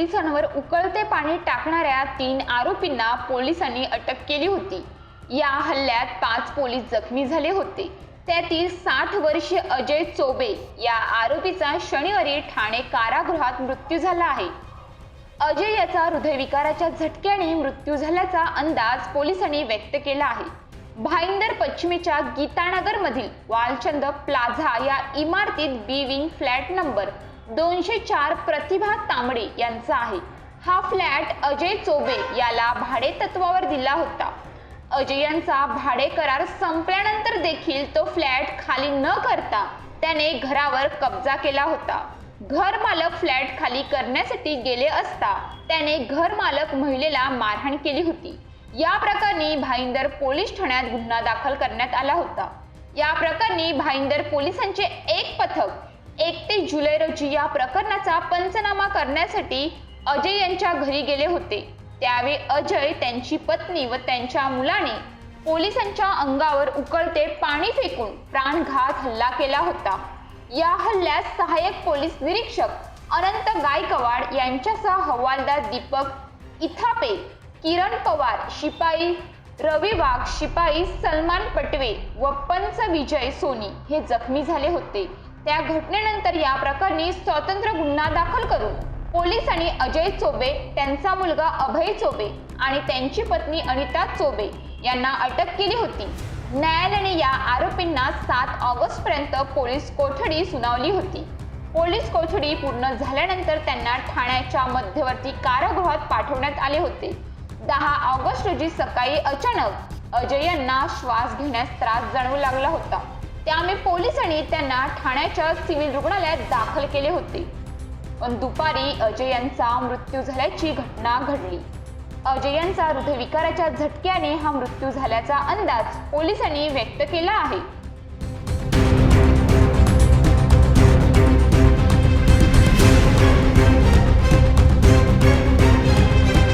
पोलिसांवर उकळते पाणी टाकणाऱ्या 3 आरोपींना पोलिसांनी अटक केली होती। या हल्ल्यात 5 पोलीस जखमी झाले होते। त्यातील 60 वर्षीय अजय चोबे या आरोपीचा शनिवारी ठाणे कारागृहात मृत्यू झाला आहे। अजय याचा हृदयविकाराच्या झटक्याने मृत्यू झाल्याचा अंदाज पोलिसांनी व्यक्त केला आहे। भाईंदर पश्चिमेच्या गीतानगर मधील वालचंद प्लाझा या इमारतीत बी विंग फ्लॅट नंबर 204 प्रतिभा तांबडे यांचा आहे। हा फ्लॅट अजय चोबे याला भाडे तत्वावर दिला होता। अजय यांचा भाडे करार संपल्यानंतर देखील तो फ्लॅट खाली न करता त्याने घरावर कब्जा केला होता। घर मालक फ्लॅट खाली करण्यासाठी गेले असता त्याने घर मालक महिलेला मारहाण केली होती। या प्रकरणी भाईंदर पोलीस ठाण्यात गुन्हा दाखल करण्यात आला होता। या प्रकरणी भाईंदर पोलिसांचे एक पथक 1 ते जुलै रोजी या प्रकरणाचा पंचनामा करण्यासाठी अजय यांच्या घरी गेले होते। त्यावेळी अजय, त्यांची पत्नी व त्यांच्या मुलाने पोलिसांच्या अंगावर उकळते पाणी फेकून प्राणघात हल्ला केला होता। या हल्ल्यात सहाय्यक पोलीस निरीक्षक अनंत गायकवाड यांच्यासह हवालदार दीपक इथापे, किरण पवार, शिपाई रवी वाघ, शिपाई सलमान पटवे व पंच विजय सोनी हे जखमी झाले होते। त्या घटनेनंतर या प्रकरणी स्वतंत्र गुन्हा दाखल करून पोलिसांनी अजय चोबे, त्यांचा मुलगा अभय चोबे आणि त्यांची पत्नी अनिता चोबे यांना अटक केली होती। न्यायालयाने या आरोपींना 7 ऑगस्ट पर्यंत पोलीस कोठडी सुनावली होती। पोलीस कोठडी पूर्ण झाल्यानंतर त्यांना ठाण्याच्या मध्यवर्ती कारागृहात पाठवण्यात आले होते। 10 ऑगस्ट रोजी सकाळी अचानक अजय यांना श्वास घेण्यास त्रास जाणवू लागला होता। त्यामुळे पोलिसांनी त्यांना ठाण्याच्या सिव्हिल रुग्णालयात दाखल केले होते। पण दुपारी अजय यांचा मृत्यू झाल्याची घटना घडली। अजय यांचा हृदयविकाराच्या झटक्याने हा मृत्यू झाल्याचा अंदाज पोलिसांनी व्यक्त केला आहे।